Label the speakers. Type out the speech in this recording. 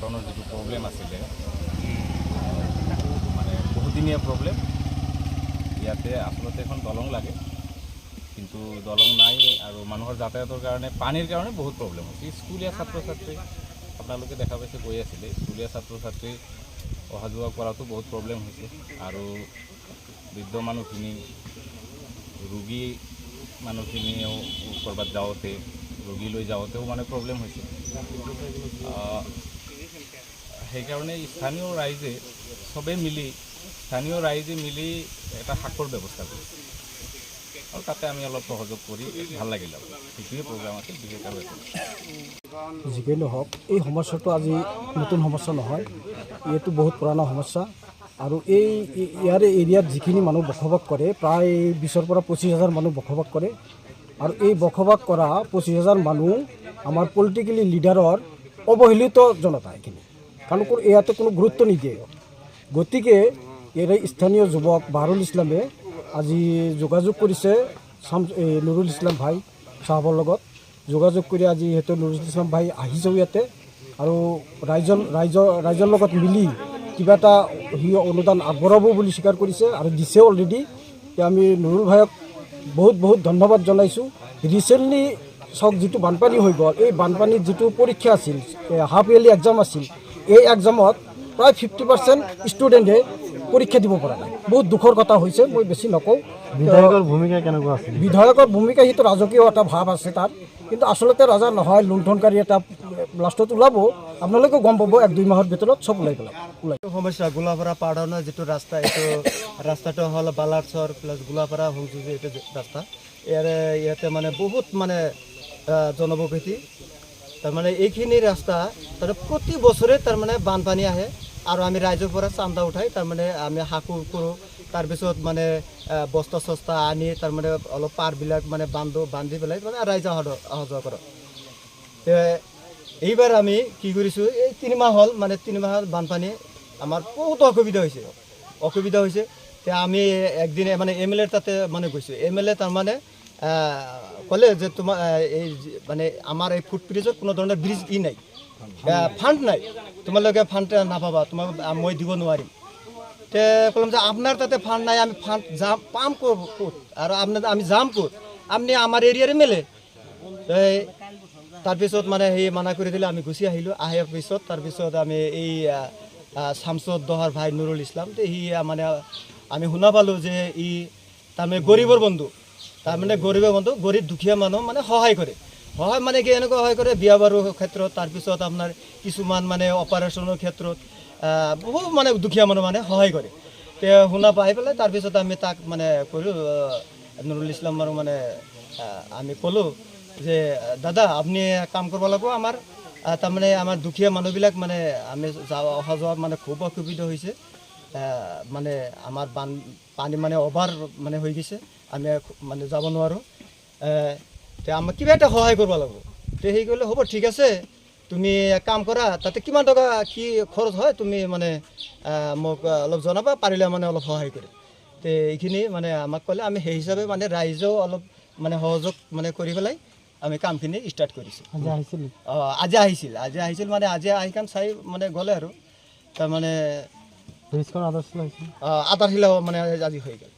Speaker 1: কটনৰ যিটো প্ৰব্লেম আছিলে মানে বহুদিনীয়া প্ৰব্লেম। ইয়াতে আচলতে এখন দলং লাগে, কিন্তু দলং নাই আৰু মানুহৰ যাতায়াতৰ কাৰণে পানীৰ কাৰণে বহুত প্ৰব্লেম হৈছে। স্কুলীয়া ছাত্ৰ ছাত্ৰী আপোনালোকে দেখা পাইছে গৈ আছিলে, স্কুলীয়া ছাত্ৰ ছাত্ৰী অহা যোৱা কৰাতো বহুত প্ৰব্লেম হৈছে আৰু বৃদ্ধ মানুহখিনি ৰোগী মানুহখিনিও ক'ৰবাত যাওঁতে ৰোগী লৈ যাওঁতেও মানে প্ৰব্লেম হৈছে। সেইকাৰণে স্থানীয় ৰাইজে মিলি এটা শাকৰ ব্যৱস্থা কৰিছে আৰু তাতে আমি অলপ সহযোগ কৰি ভাল লাগিল আৰু সেইটোৱে প্ৰগ্ৰাম আছিল। বিশেষ আৰু
Speaker 2: যিকেই নহওক, এই সমস্যাটো আজি নতুন সমস্যা নহয়, এইটো বহুত পুৰণা সমস্যা আৰু ইয়াৰে এৰিয়াত যিখিনি মানুহ বসবাস কৰে প্ৰায় 20,000 পৰা 25,000 মানুহ বসবাস কৰে আৰু এই বসবাস কৰা 25,000 মানুহ আমাৰ পলিটিকেলি লিডাৰৰ অৱহেলিত জনতা। এইখিনি কাৰণ ইয়াতে কোনো গুৰুত্ব নিদিয়ে। গতিকে ইয়াৰে স্থানীয় যুৱক বাহৰুল ইছলামে আজি যোগাযোগ কৰিছে নুৰুল ইছলাম ভাই চাহাবৰ লগত যোগাযোগ কৰি আজি সিহঁতে নুৰুল ইছলাম ভাই আহিছেও ইয়াতে আৰু ৰাইজৰ লগত মিলি কিবা এটা অনুদান আগবঢ়াব বুলি স্বীকাৰ কৰিছে আৰু দিছে অলৰেডি। আমি নুৰুল ভাইক বহুত ধন্যবাদ জনাইছোঁ। ৰিচেণ্টলি চাওক, যিটো বানপানী হৈ গ'ল, এই বানপানীৰ যিটো পৰীক্ষা আছিল, হাফ ইয়াৰলি এক্সাম আছিল, এই এক্সামত প্ৰায় 50% ষ্টুডেণ্টে পৰীক্ষা দিব পৰা নাই। বহুত দুখৰ কথা হৈছে, মই বেছি নকওঁ।
Speaker 3: বিধায়কৰ ভূমিকা কেনেকুৱা আছিল?
Speaker 2: বিধায়কৰ ভূমিকা সেইটো ৰাজকীয় এটা ভাৱ আছে তাত, কিন্তু আচলতে ৰাজা নহয়, লুণ্ঠনকাৰী এটা লাষ্টত ওলাব। আপোনালোকেও গম পাব 1-2 মাহৰ ভিতৰত চব ওলাই।
Speaker 4: সমস্যা গোলাপাৰা পাহাৰৰ যিটো ৰাস্তা, এইটো ৰাস্তাটো হ'ল বালাচৰ প্লাছ গোলাপাৰা সংযোগী এইটো ৰাস্তা। ইয়াতে মানে বহুত মানে জনবসতি, তাৰমানে এইখিনি ৰাস্তা প্ৰতি বছৰে তাৰমানে বানপানী আহে আৰু আমি ৰাইজৰ পৰা চান্দা উঠাই তাৰমানে আমি হাকু কৰোঁ। তাৰপিছত মানে বস্তা চস্তা আনি তাৰমানে অলপ পাৰবিলাক মানে বান্ধি পেলাই মানে ৰাইজ অহা যোৱা কৰোঁ। এইবাৰ আমি কি কৰিছোঁ, এই 3 মাহ হ'ল, মানে 3 মাহত বানপানী আমাৰ বহুত অসুবিধা হৈছে। এতিয়া আমি একদিন মানে MLA তাতে মানে গৈছোঁ। MLA তাৰমানে ক'লে যে তোমাৰ এই মানে আমাৰ এই ফুটব্ৰিজত কোনো ধৰণৰ ব্ৰিজ নাই, ফাণ্ড নাই, তোমালোকে ফাণ্ড নাপাবা, তোমাক মই দিব নোৱাৰিম। তে ক'লাম যে আপোনাৰ তাতে ফাণ্ড নাই, আমি ফাণ্ড পাম ক'ত আৰু আমি যাম ক'ত, আপনি আমাৰ এৰিয়াৰে মেলে। তাৰপিছত মানে সেই মানা কৰি দিলে, আমি গুচি আহিলোঁ। আহাৰ পিছত তাৰপিছত আমি এই শামছুদ দহাৰ ভাই নুৰুল ইছলাম, সি মানে আমি শুনা পালোঁ যে তাৰমানে গৰীবৰ বন্ধু, গৰীব দুখীয়া মানুহ মানে সহায় কৰে। মানে কি এনেকুৱা সহায় কৰে, বিয়া বাৰুৰ ক্ষেত্ৰত, তাৰপিছত আপোনাৰ কিছুমান মানে অপাৰেশ্যনৰ ক্ষেত্ৰত বহু মানে দুখীয়া মানুহ মানে সহায় কৰে। তেওঁ শুনা পাই পেলাই তাৰপিছত আমি তাক মানে ক'লোঁ, নুৰুল ইছলাম আৰু মানে আমি ক'লোঁ যে দাদা আপুনি কাম কৰিব লাগিব, আমাৰ তাৰমানে আমাৰ দুখীয়া মানুহবিলাক মানে আমি অহা যোৱা মানে খুব অসুবিধা হৈছে, মানে আমাৰ পানী মানে অভাৰ মানে হৈ গৈছে, আমি মানে যাব নোৱাৰোঁ। তে আমাক কিবা এটা সহায় কৰিব লাগিব। তে সেই কৰিলে হ'ব, ঠিক আছে, তুমি কাম কৰা, তাতে কিমান টকা কি খৰচ হয় তুমি মানে মোক অলপ জনাবা, পাৰিলে মানে অলপ সহায় কৰি। তে এইখিনি মানে আমাক ক'লে, আমি সেই হিচাপে মানে ৰাইজেও অলপ মানে সহযোগ মানে কৰি পেলাই আমি কামখিনি ষ্টাৰ্ট কৰিছোঁ। আজি আহিছিল মানে আজি আহি কাম চাই মানে গ'লে আৰু তাৰমানে আধাৰশিলা মানে আজি হৈ গ'ল।